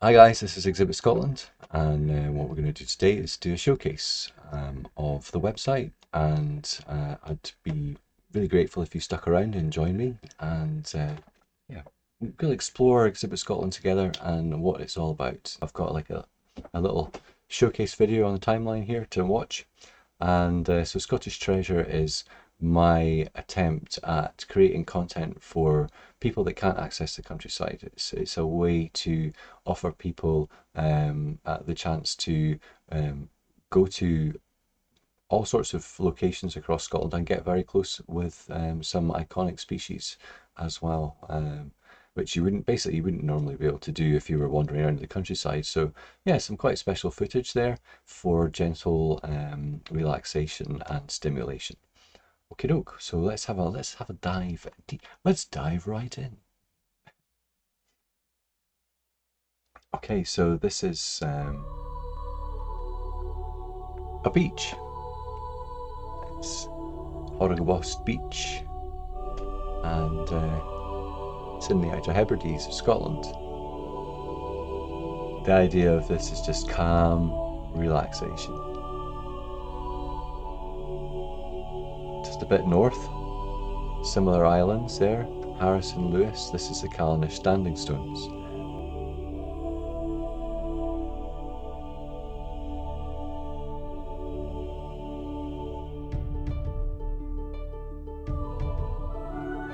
Hi guys, this is Exhibit Scotland, and what we're going to do today is do a showcase of the website, and I'd be really grateful if you stuck around and joined me, and yeah, we'll explore Exhibit Scotland together and what it's all about. I've got like a little showcase video on the timeline here to watch, and so Scottish Treasure is my attempt at creating content for people that can't access the countryside. It's a way to offer people the chance to go to all sorts of locations across Scotland and get very close with some iconic species as well, which you wouldn't normally be able to do if you were wandering around the countryside. So yeah, some quite special footage there for gentle relaxation and stimulation. Okie doke. So let's have a dive. Let's dive right in. Okay, so this is a beach. It's Horragabost Beach, and it's in the Outer Hebrides of Scotland. The idea of this is just calm relaxation. Just a bit north, similar islands there, Harris and Lewis. This is the Callanish Standing Stones.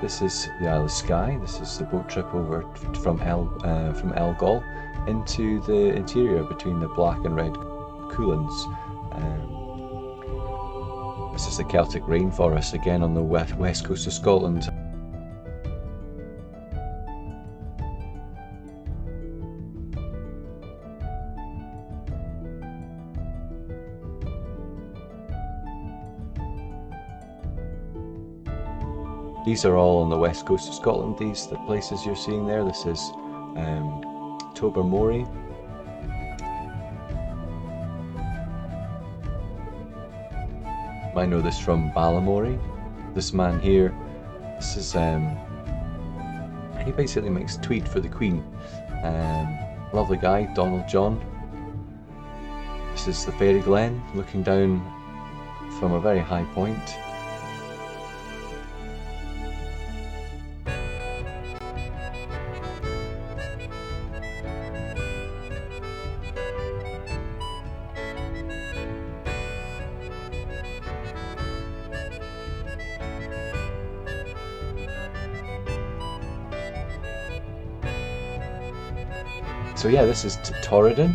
This is the Isle of Skye. This is the boat trip over from Elgol into the interior between the black and red Cuillins. This is the Celtic rainforest again on the west coast of Scotland. These are all on the west coast of Scotland, the places you're seeing there. This is Tobermory. Might know this from Balamory. This man here, this is he basically makes tweed for the Queen. Lovely guy, Donald John. This is the Fairy Glen, looking down from a very high point. So yeah, this is Torridon,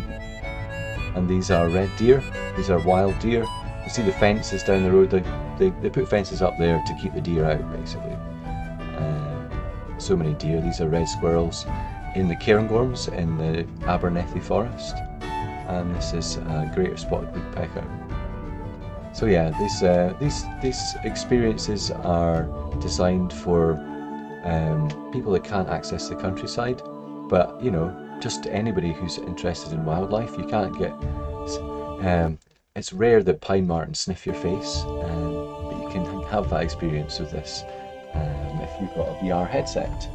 and these are red deer. These are wild deer. You see the fences down the road. They put fences up there to keep the deer out, basically. So many deer. These are red squirrels in the cairngorms in the Abernethy forest, and this is a greater spotted woodpecker. So yeah, these experiences are designed for people that can't access the countryside, but you know, just anybody who's interested in wildlife. You can't get it's rare that pine martens sniff your face, but you can have that experience with this if you've got a VR headset.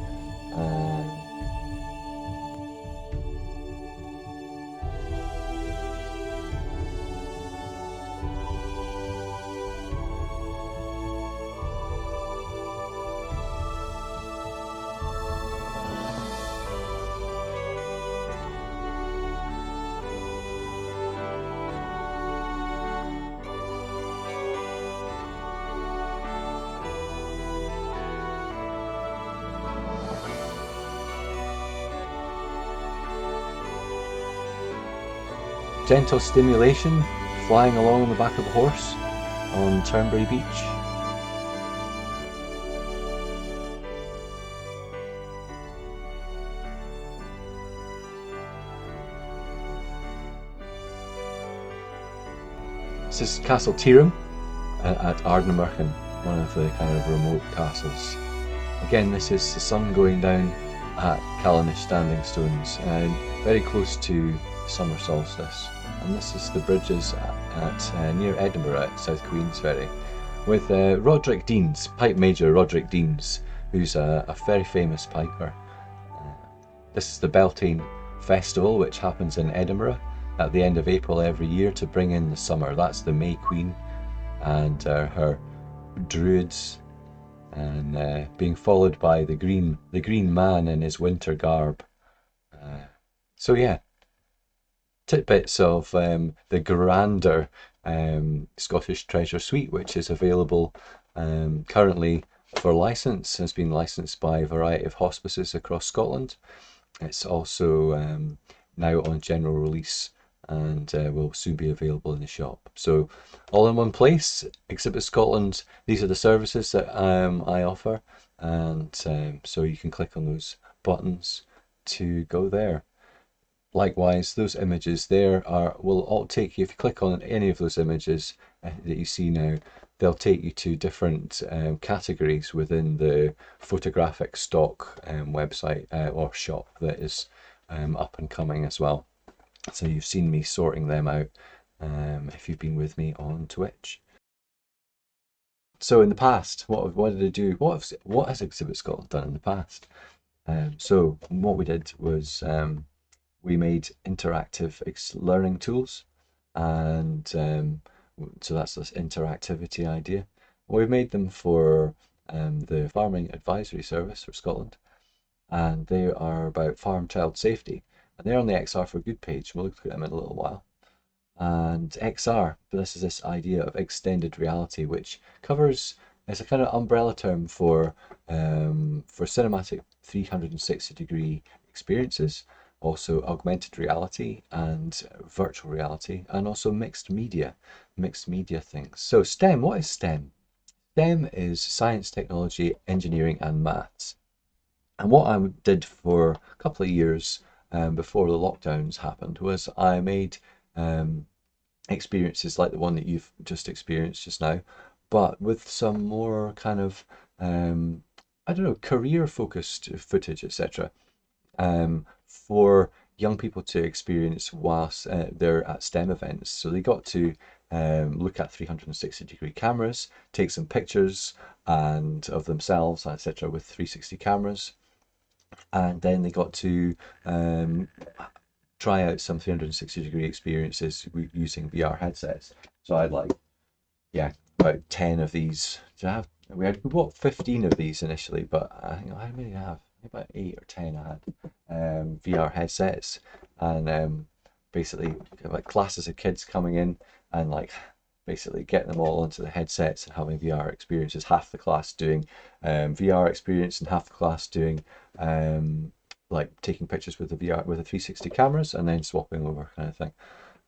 Gentle stimulation, flying along on the back of a horse on Turnberry Beach. This is Castle Tyrum at Ardnamurchan, one of the kind of remote castles. Again, this is the sun going down at Callanish Standing Stones, and very close to summer solstice. And this is the bridges at near Edinburgh at South Queensferry, with Roderick Deans, Pipe Major Roderick Deans, who's a very famous piper. This is the Beltane festival which happens in Edinburgh at the end of April every year to bring in the summer. That's the May Queen and her druids, and being followed by the green man in his winter garb. So yeah, tidbits of the grander Scottish Treasure Suite, which is available currently for license, has been licensed by a variety of hospices across Scotland. It's also now on general release and will soon be available in the shop. So all in one place, Exhibit Scotland, these are the services that I offer, and so you can click on those buttons to go there. Likewise, those images there will all take you, if you click on any of those images that you see now, they'll take you to different categories within the photographic stock website or shop that is up and coming as well. So you've seen me sorting them out if you've been with me on Twitch. So in the past, what did I do? What has Exhibit Scotland done in the past? So what we did was we made interactive learning tools, and so that's this interactivity idea. We've made them for the Farming Advisory Service for Scotland, and they are about farm child safety, and they're on the XR for Good page. We'll look at them in a little while. And XR, this is this idea of extended reality, which covers, it's a kind of umbrella term for cinematic 360-degree experiences, also augmented reality and virtual reality, and also mixed media things. So STEM, what is STEM? STEM is science, technology, engineering and maths. And what I did for a couple of years before the lockdowns happened was I made experiences like the one that you've just experienced just now, but with some more kind of I don't know, career focused footage, etc. For young people to experience whilst they're at STEM events. So they got to look at 360-degree cameras, take some pictures and of themselves, etc. with 360 cameras, and then they got to try out some 360-degree experiences using VR headsets. So I had about 10 of these. We bought 15 of these initially, but I think how many I have? About 8 or 10 I had VR headsets, and basically like classes of kids coming in and like basically getting them all onto the headsets and having VR experiences. Half the class doing VR experience and half the class doing like taking pictures with the VR with the 360 cameras and then swapping over kind of thing.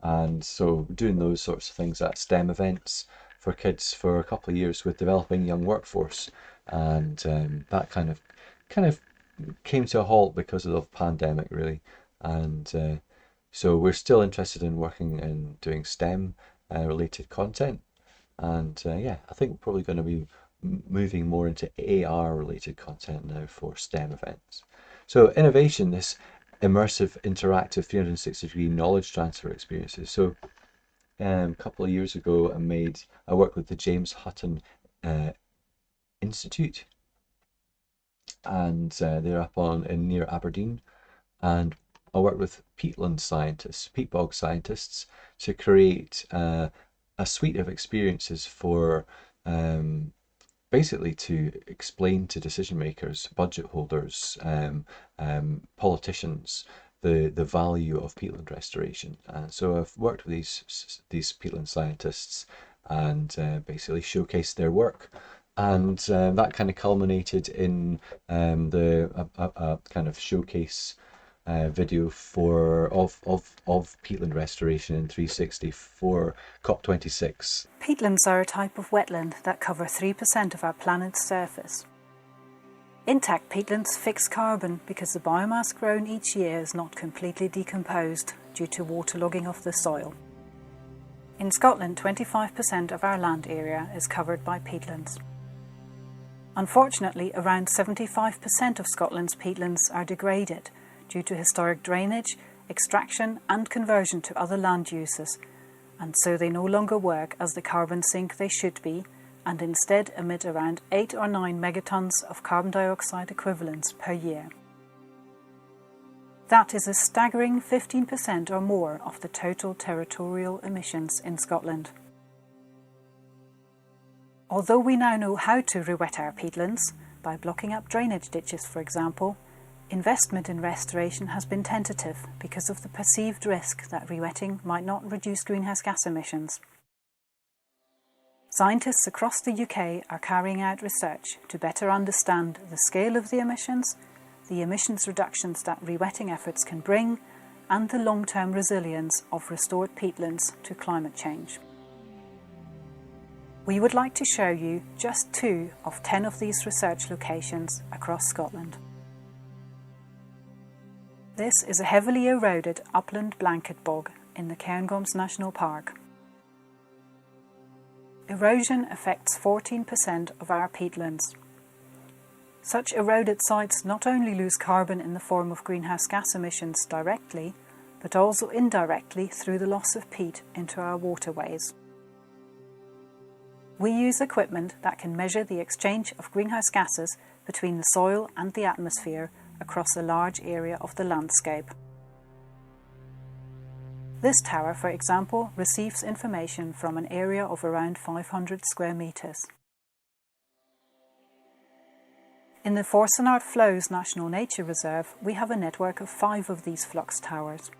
And so doing those sorts of things at STEM events for kids for a couple of years with developing young workforce, and that kind of came to a halt because of the pandemic, really. And so we're still interested in working and doing STEM related content, and yeah, I think we're probably going to be moving more into AR related content now for STEM events. So innovation, this immersive, interactive 360-degree knowledge transfer experiences. So a couple of years ago, I worked with the James Hutton Institute, and they're up in near Aberdeen, and I worked with peatland scientists, peat bog scientists, to create a suite of experiences for basically to explain to decision makers, budget holders, politicians, the value of peatland restoration. And so I've worked with these peatland scientists and basically showcased their work. And that kind of culminated in the kind of showcase video of peatland restoration in 360 for COP26. Peatlands are a type of wetland that cover 3% of our planet's surface. Intact peatlands fix carbon because the biomass grown each year is not completely decomposed due to waterlogging of the soil. In Scotland, 25% of our land area is covered by peatlands. Unfortunately, around 75% of Scotland's peatlands are degraded due to historic drainage, extraction and conversion to other land uses, and so they no longer work as the carbon sink they should be, and instead emit around 8 or 9 megatons of carbon dioxide equivalents per year. That is a staggering 15% or more of the total territorial emissions in Scotland. Although we now know how to re-wet our peatlands, by blocking up drainage ditches for example, investment in restoration has been tentative because of the perceived risk that re-wetting might not reduce greenhouse gas emissions. Scientists across the UK are carrying out research to better understand the scale of the emissions reductions that re-wetting efforts can bring, and the long-term resilience of restored peatlands to climate change. We would like to show you just 2 of 10 of these research locations across Scotland. This is a heavily eroded upland blanket bog in the Cairngorms National Park. Erosion affects 14% of our peatlands. Such eroded sites not only lose carbon in the form of greenhouse gas emissions directly, but also indirectly through the loss of peat into our waterways. We use equipment that can measure the exchange of greenhouse gases between the soil and the atmosphere across a large area of the landscape. This tower, for example, receives information from an area of around 500 square metres. In the Forcenard Flows National Nature Reserve, we have a network of 5 of these flux towers.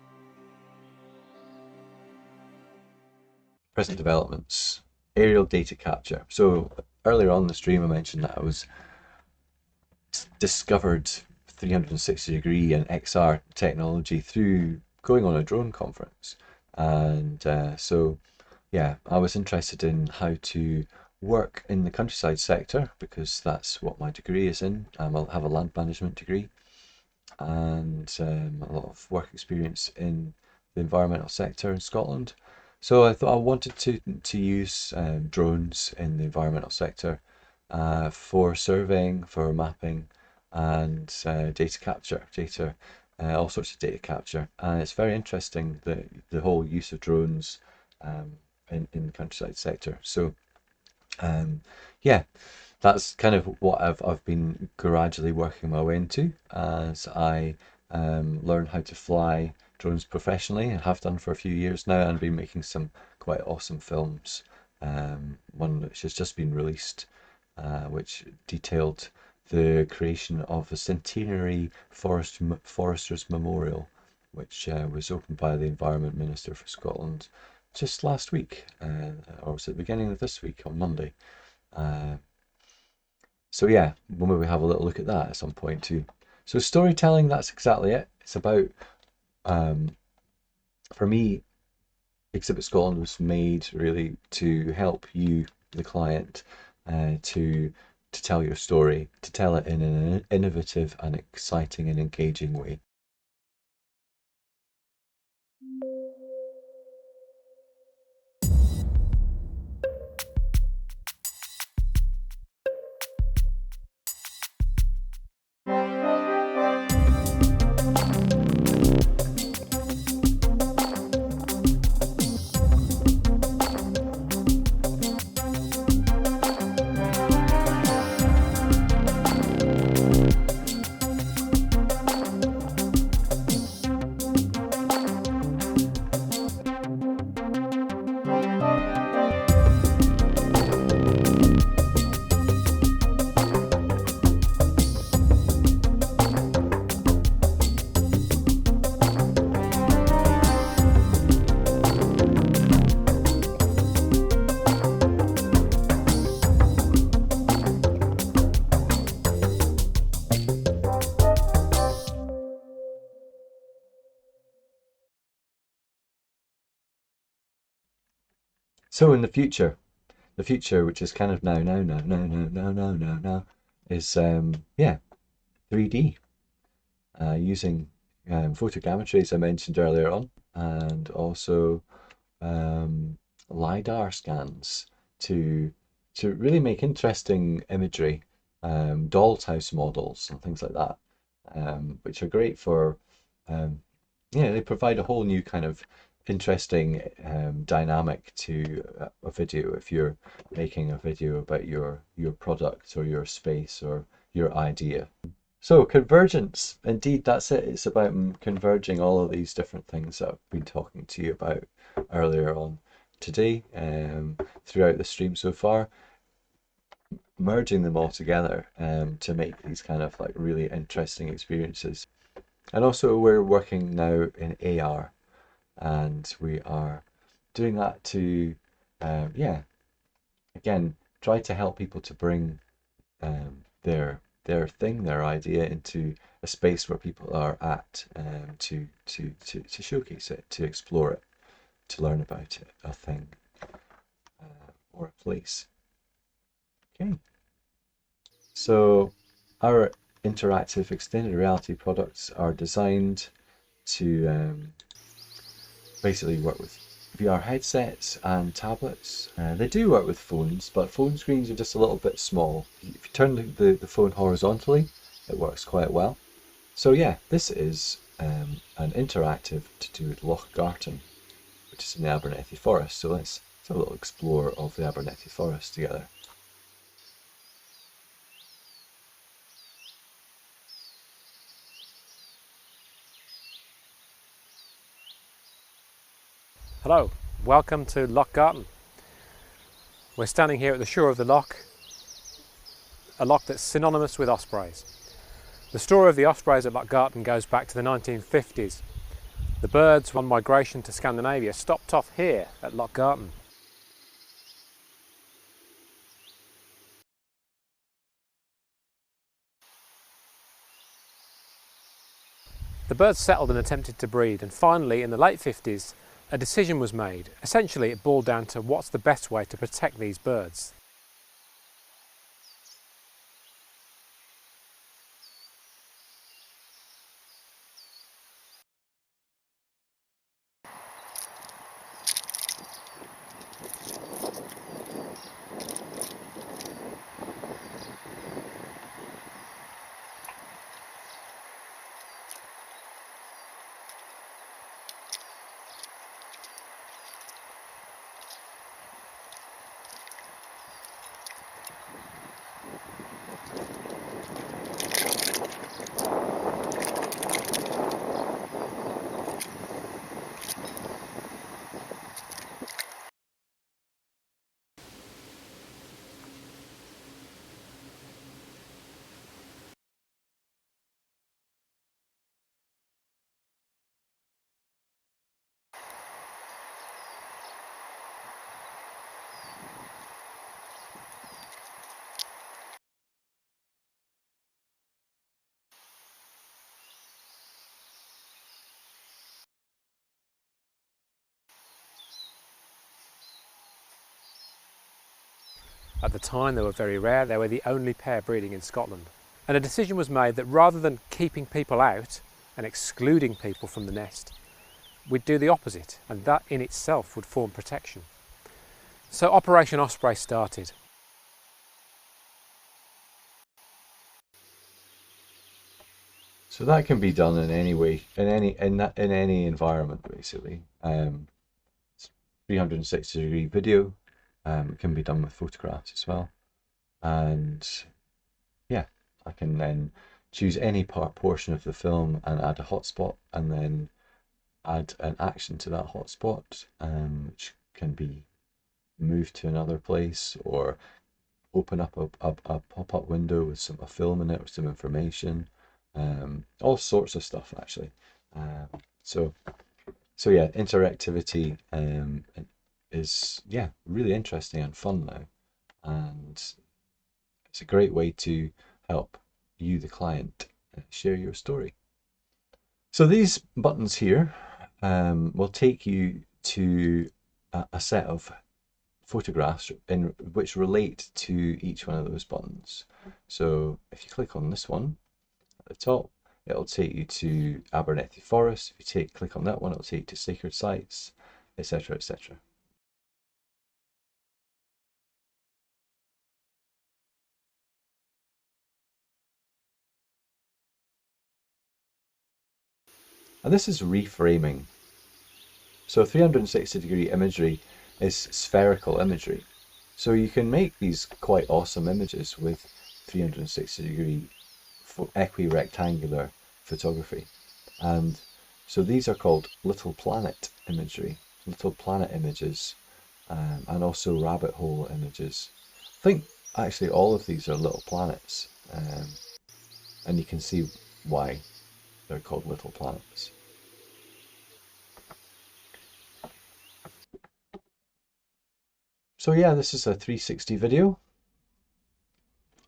Present developments, aerial data capture. So earlier on in the stream I mentioned that I was discovered 360-degree and XR technology through going on a drone conference. And so yeah, I was interested in how to work in the countryside sector because that's what my degree is in. I have a land management degree and a lot of work experience in the environmental sector in Scotland. So I thought I wanted to use drones in the environmental sector for surveying, for mapping, and data capture, all sorts of data capture. And it's very interesting the whole use of drones in the countryside sector. So yeah, that's kind of what I've been gradually working my way into as I learn how to fly drones professionally. I have done for a few years now and been making some quite awesome films. One which has just been released, which detailed the creation of a Centenary Foresters Memorial, which was opened by the Environment Minister for Scotland just last week, or was it the beginning of this week on Monday. So yeah, we'll maybe have a little look at that at some point too. So storytelling, that's exactly it. It's about, for me, Exhibit Scotland was made really to help you, the client, to tell your story, to tell it in an innovative and exciting and engaging way. So in the future, which is kind of now, is yeah, 3D, using photogrammetry as I mentioned earlier on, and also LiDAR scans to really make interesting imagery, doll's house models and things like that, which are great for yeah, they provide a whole new kind of interesting dynamic to a video if you're making a video about your product or your space or your idea. So convergence, indeed, that's it. It's about converging all of these different things that I've been talking to you about earlier on today, throughout the stream so far, merging them all together to make these kind of like really interesting experiences. And also we're working now in AR, and we are doing that to, yeah, again, try to help people to bring their thing, their idea into a space where people are at, to showcase it, to explore it, to learn about it, a thing or a place. Okay, so our interactive extended reality products are designed to basically work with VR headsets and tablets. They do work with phones, but phone screens are just a little bit small. If you turn the phone horizontally, it works quite well. So yeah, this is an interactive to do with Loch Garten, which is in the Abernethy Forest. So let's have a little explore of the Abernethy Forest together. Hello, welcome to Loch Garten. We're standing here at the shore of the loch, a loch that's synonymous with ospreys. The story of the ospreys at Loch Garten goes back to the 1950s. The birds on migration to Scandinavia stopped off here at Loch Garten. The birds settled and attempted to breed, and finally in the late 50s a decision was made. Essentially it boiled down to what's the best way to protect these birds. At the time they were very rare, they were the only pair breeding in Scotland. And a decision was made that rather than keeping people out and excluding people from the nest, we'd do the opposite, and that in itself would form protection. So Operation Osprey started. So that can be done in any way, in any environment basically. 360-degree video. It can be done with photographs as well. And yeah, I can then choose any portion of the film and add a hotspot, and then add an action to that hotspot, which can be moved to another place, or open up a pop-up window with a film in it or some information, all sorts of stuff actually. So yeah, interactivity is, yeah, really interesting and fun now, and it's a great way to help you, the client, share your story. So these buttons here will take you to a set of photographs in which relate to each one of those buttons. So if you click on this one at the top, it'll take you to Abernethy Forest. If you click on that one, it'll take you to sacred sites, etc., etc. And this is reframing. So 360-degree imagery is spherical imagery. So you can make these quite awesome images with 360-degree equirectangular photography. And so these are called little planet imagery, little planet images, and also rabbit hole images. I think actually all of these are little planets, and you can see why they're called little planets. So yeah, this is a 360 video,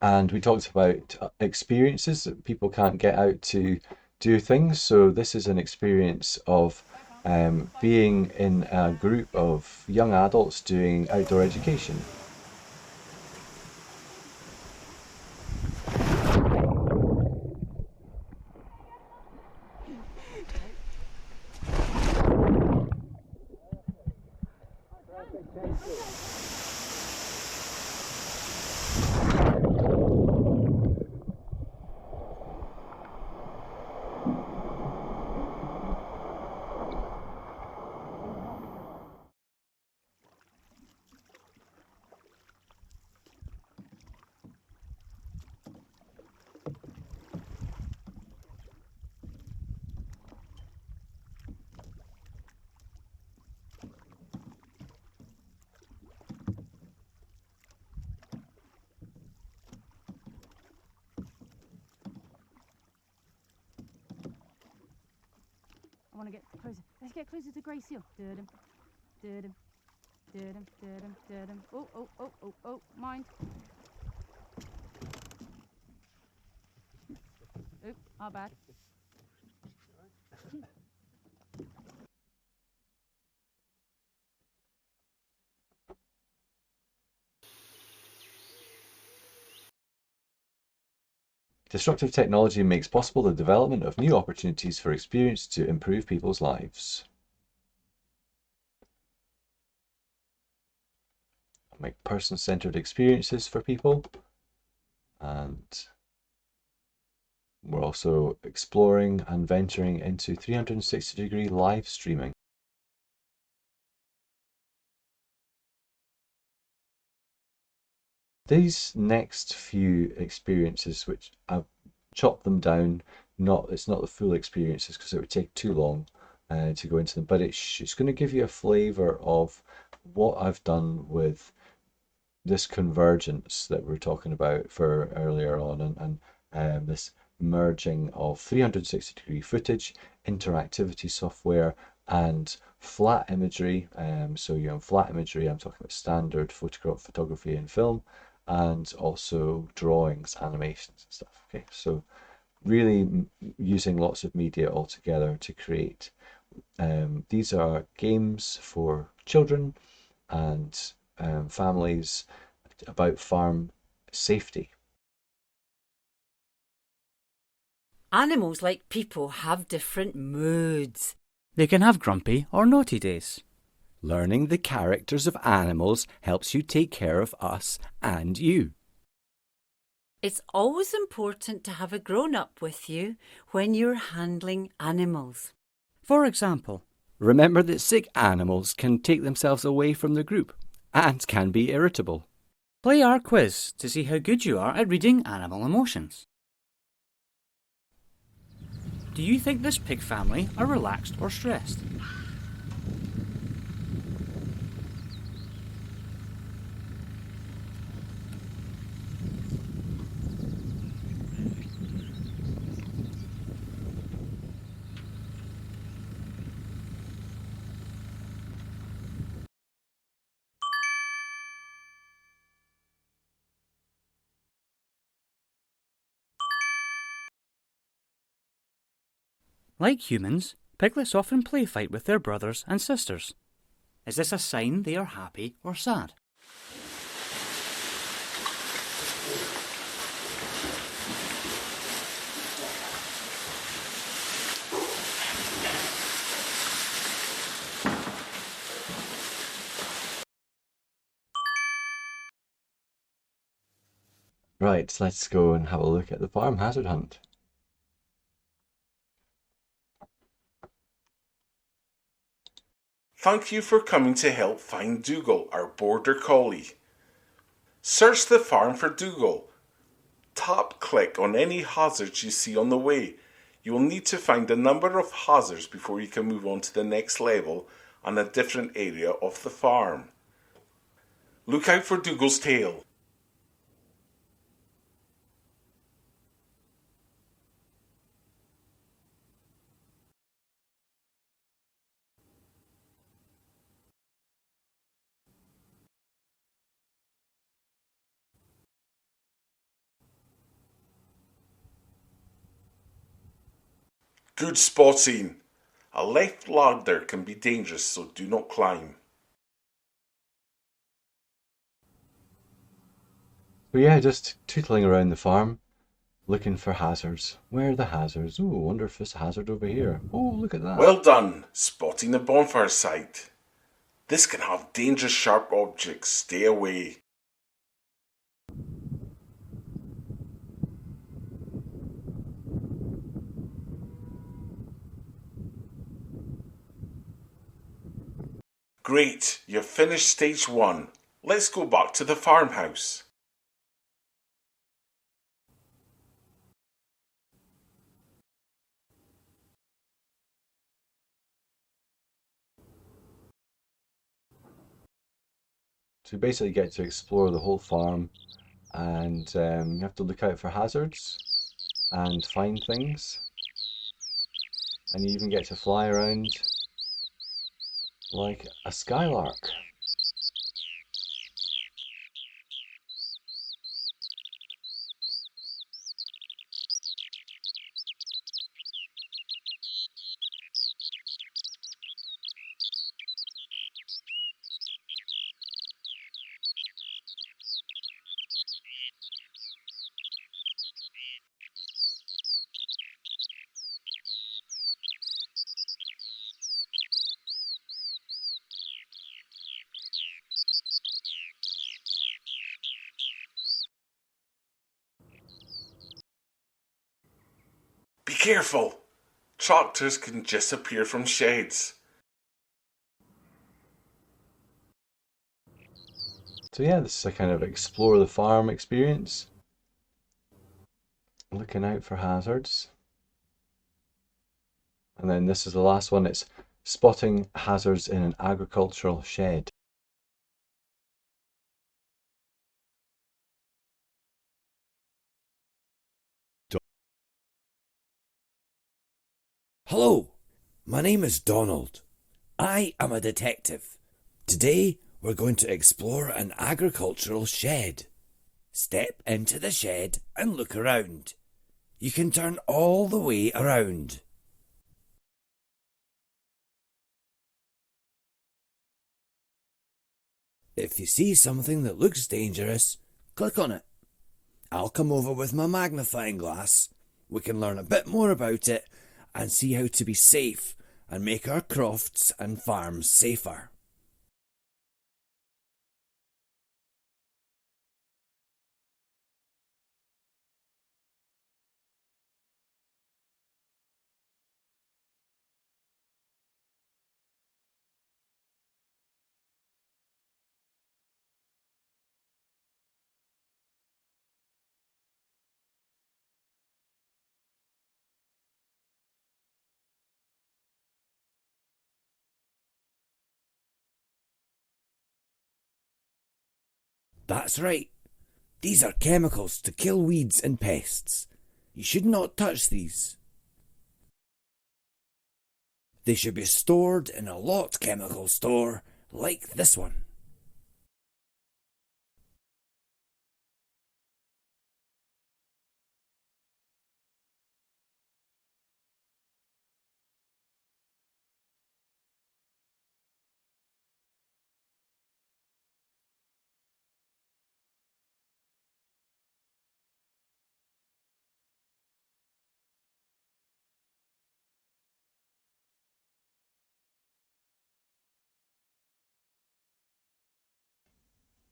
and we talked about experiences that people can't get out to do things. So this is an experience of being in a group of young adults doing outdoor education. I want to get closer. Let's get closer to Grey Seal. Dum, dum, dum, dum, dum. Oh, oh, oh, oh, oh, mind. Oh, our bad. Disruptive technology makes possible the development of new opportunities for experience to improve people's lives. Make person-centered experiences for people, and we're also exploring and venturing into 360-degree live streaming. These next few experiences, which I've chopped them down, it's not the full experiences because it would take too long to go into them, but it's going to give you a flavor of what I've done with this convergence that we're talking about for earlier on, and this merging of 360-degree footage, interactivity software, and flat imagery. So you know, flat imagery, I'm talking about standard photography and film, and also drawings, animations and stuff. Okay, so really using lots of media all together to create. These are games for children and families about farm safety. Animals, like people, have different moods. They can have grumpy or naughty days. Learning the characters of animals helps you take care of us and you. It's always important to have a grown-up with you when you're handling animals. For example, remember that sick animals can take themselves away from the group and can be irritable. Play our quiz to see how good you are at reading animal emotions. Do you think this pig family are relaxed or stressed? Like humans, piglets often play fight with their brothers and sisters. Is this a sign they are happy or sad? Right, let's go and have a look at the farm hazard hunt. Thank you for coming to help find Dougal, our border collie. Search the farm for Dougal. Click on any hazards you see on the way. You will need to find a number of hazards before you can move on to the next level and a different area of the farm. Look out for Dougal's tail. Good spotting. A left ladder can be dangerous, so do not climb. But yeah, just tootling around the farm, looking for hazards. Where are the hazards? Oh, I wonder if there's a hazard over here. Oh, look at that. Well done, spotting the bonfire site. This can have dangerous sharp objects. Stay away. Great, you've finished stage 1. Let's go back to the farmhouse. So you basically get to explore the whole farm, and you have to look out for hazards and find things. And you even get to fly around like a skylark. Be careful! Tractors can just appear from sheds. So yeah, this is a kind of explore the farm experience. Looking out for hazards. And then this is the last one, it's spotting hazards in an agricultural shed. Hello, my name is Donald. I am a detective. Today we're going to explore an agricultural shed. Step into the shed and look around. You can turn all the way around. If you see something that looks dangerous, click on it. I'll come over with my magnifying glass. We can learn a bit more about it and see how to be safe and make our crofts and farms safer. That's right. These are chemicals to kill weeds and pests. You should not touch these. They should be stored in a locked chemical store like this one.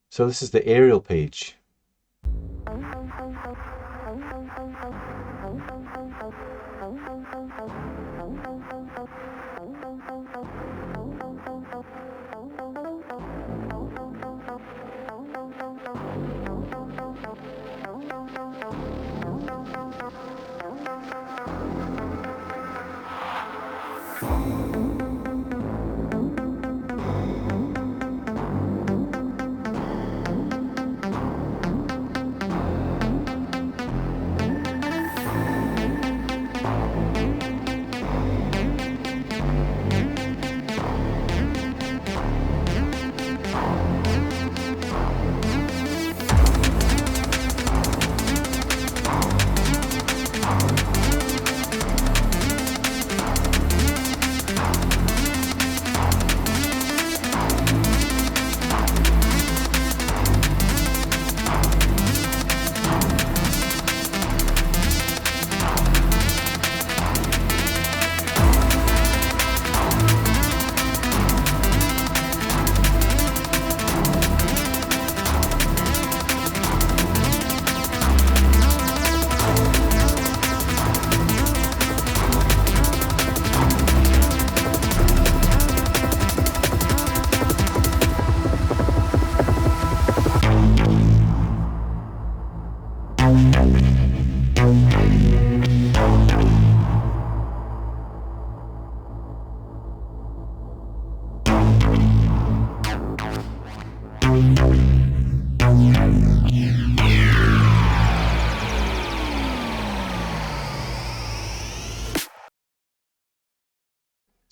So this is the aerial page.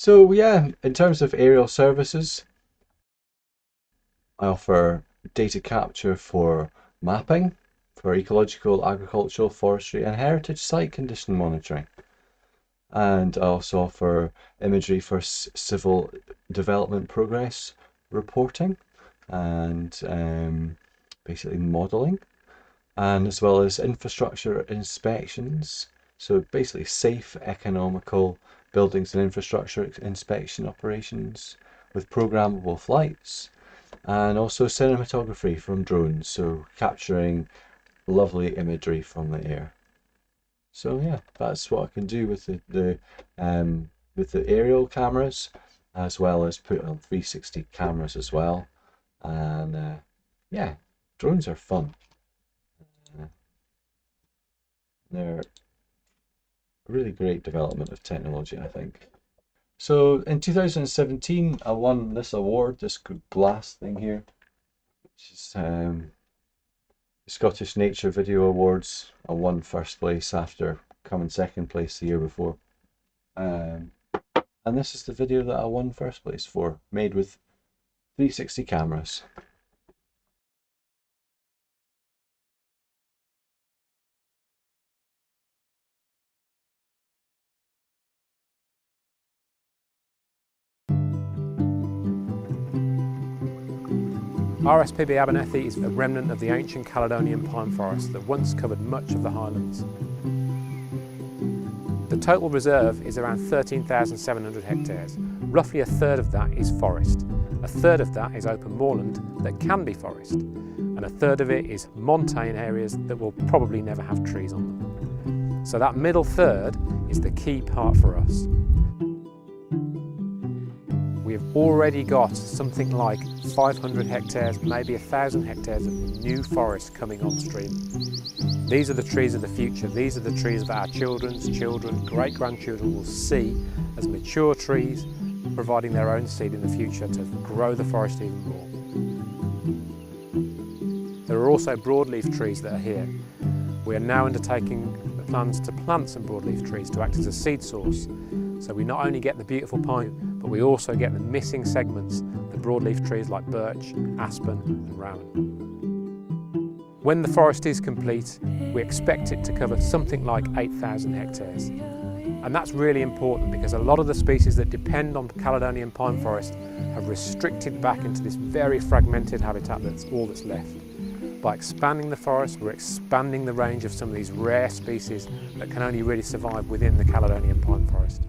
So yeah, in terms of aerial services, I offer data capture for mapping, for ecological, agricultural, forestry and heritage site condition monitoring. And I also offer imagery for civil development progress reporting and basically modelling, and as well as infrastructure inspections. So basically safe, economical buildings and infrastructure inspection operations with programmable flights, and also cinematography from drones, so capturing lovely imagery from the air. So yeah, that's what I can do with the aerial cameras, as well as put on 360 cameras as well. And yeah, drones are fun. They're a really great development of technology, I think. So in 2017, I won this award, this glass thing here, which is Scottish Nature Video Awards. I won first place after coming second place the year before. And this is the video that I won first place for, made with 360 cameras. RSPB Abernethy is a remnant of the ancient Caledonian pine forest that once covered much of the Highlands. The total reserve is around 13,700 hectares. Roughly a third of that is forest. A third of that is open moorland that can be forest. And a third of it is montane areas that will probably never have trees on them. So that middle third is the key part for us. We have already got something like 500 hectares, maybe 1,000 hectares of new forest coming on stream. These are the trees of the future. These are the trees that our children's children, great-grandchildren will see as mature trees, providing their own seed in the future to grow the forest even more. There are also broadleaf trees that are here. We are now undertaking the plans to plant some broadleaf trees to act as a seed source. So we not only get the beautiful pine, but we also get the missing segments, the broadleaf trees like birch, aspen and rowan. When the forest is complete, we expect it to cover something like 8,000 hectares. And that's really important because a lot of the species that depend on Caledonian pine forest have restricted back into this very fragmented habitat that's all that's left. By expanding the forest, we're expanding the range of some of these rare species that can only really survive within the Caledonian pine forest.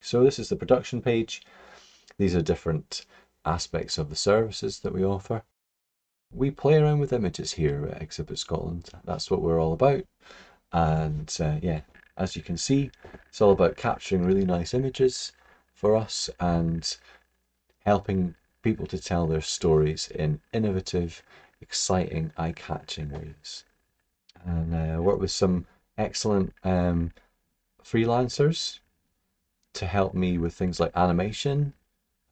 So this is the production page. These are different aspects of the services that we offer. We play around with images here at Exhibit Scotland. That's what we're all about. And yeah, as you can see, it's all about capturing really nice images for us and helping people to tell their stories in innovative, exciting, eye-catching ways. And I work with some excellent freelancers to help me with things like animation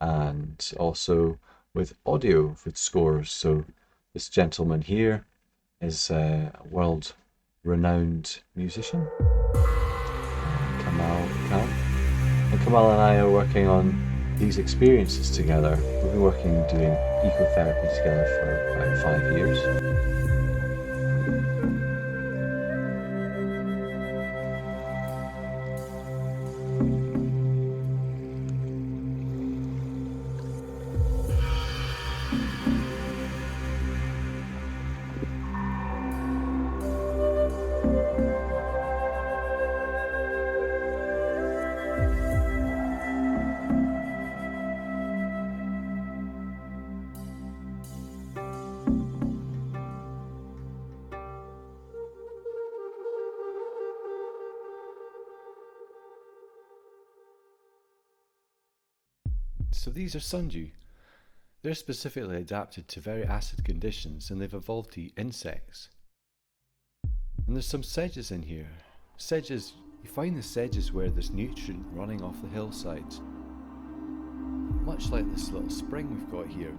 and also with audio, with scores. So this gentleman here is a world-renowned musician, Kamal Khan. And Kamal and I are working on these experiences together. We've been working doing ecotherapy together for about 5 years. So these are sundew. They're specifically adapted to very acid conditions and they've evolved to eat insects. And there's some sedges in here. Sedges, you find the sedges where there's nutrient running off the hillsides. Much like this little spring we've got here.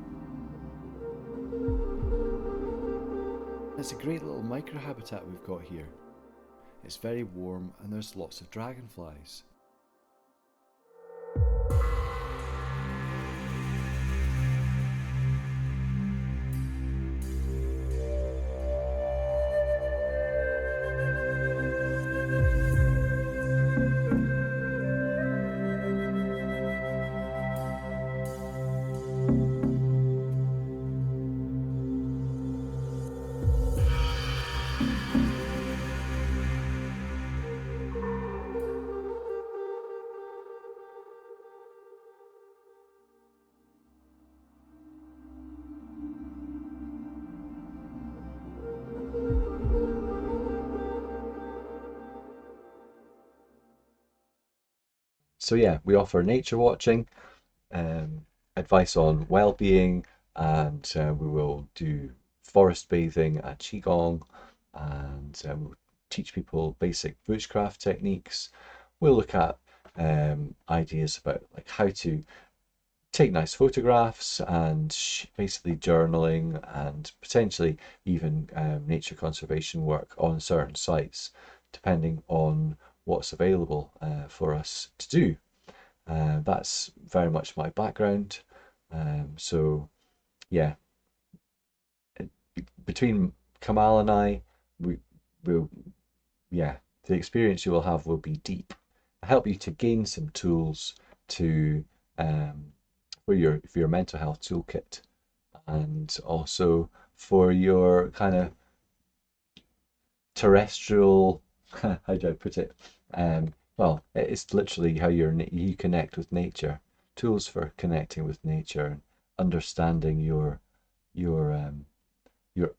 It's a great little microhabitat we've got here. It's very warm and there's lots of dragonflies. So yeah, we offer nature watching, advice on well-being, and we will do forest bathing at Qigong, and we'll teach people basic bushcraft techniques. We'll look at ideas about like how to take nice photographs and basically journaling and potentially even nature conservation work on certain sites, depending on what's available for us to do. That's very much my background. So yeah, between Kamal and I, will yeah, the experience you will have will be deep. Help you to gain some tools to for your mental health toolkit, and also for your kind of terrestrial, how do I put it? Well, it's literally how you connect with nature. Tools for connecting with nature and understanding your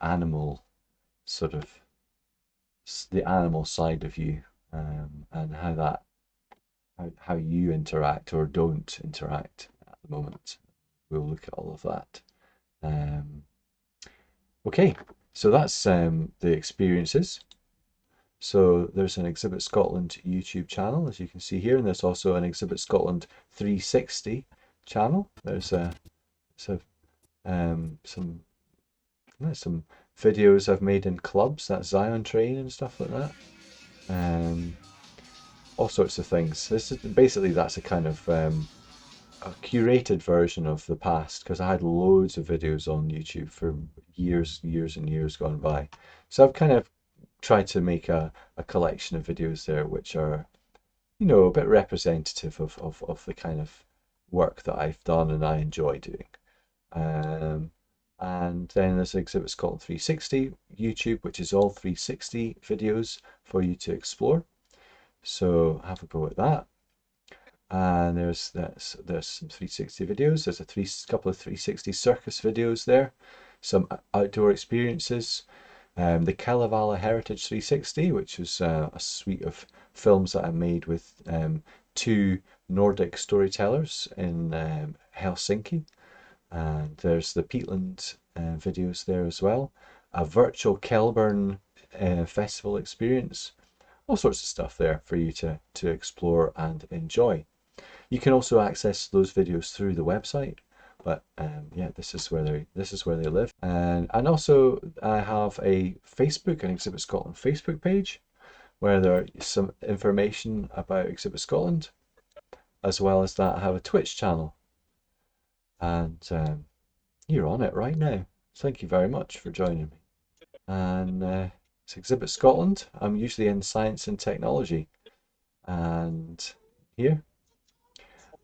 animal sort of the animal side of you, and how you interact or don't interact at the moment. We'll look at all of that. Okay, so that's the experiences. So there's an Exhibit Scotland YouTube channel, as you can see here, and there's also an Exhibit Scotland 360 channel. There's some videos I've made in clubs, that Zion Train and stuff like that. All sorts of things. This is basically, that's a kind of a curated version of the past, because I had loads of videos on YouTube for years and years gone by. So I've kind of tried to make a collection of videos there which are, you know, a bit representative of the kind of work that I've done and I enjoy doing. And then there's Exhibit Scotland 360 YouTube, which is all 360 videos for you to explore. So have a go at that. And there's some 360 videos. There's a couple of 360 circus videos there. Some outdoor experiences. The Kalevala Heritage 360, which was a suite of films that I made with two Nordic storytellers in Helsinki. And there's the Peatland videos there as well. A virtual Kelburn festival experience. All sorts of stuff there for you to explore and enjoy. You can also access those videos through the website, but yeah, this is where they live. And also I have a Facebook, an Exhibit Scotland Facebook page, where there is some information about Exhibit Scotland. As well as that, I have a Twitch channel, and you're on it right now. Thank you very much for joining me. And it's Exhibit Scotland. I'm usually in science and technology, and here.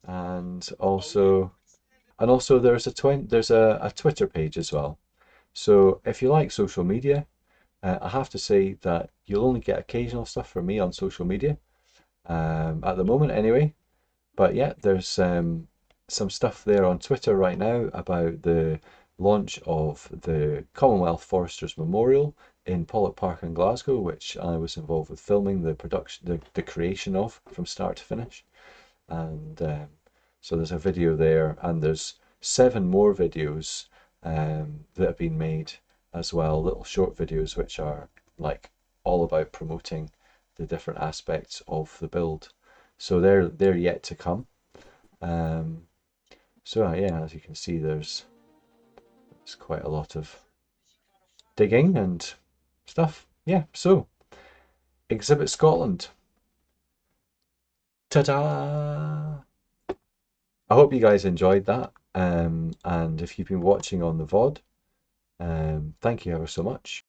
And also there's a Twitter page as well. So if you like social media, I have to say that you'll only get occasional stuff from me on social media, at the moment anyway. But yeah, there's some stuff there on Twitter right now about the launch of the Commonwealth Foresters Memorial in Pollock Park in Glasgow, which I was involved with filming the production, the creation of, from start to finish. And So there's a video there, and there's 7 more videos that have been made as well, little short videos which are like all about promoting the different aspects of the build. So they're yet to come. So yeah, as you can see, there's quite a lot of digging and stuff. Yeah, so Exhibit Scotland. Ta-da! I hope you guys enjoyed that. And if you've been watching on the VOD, thank you ever so much.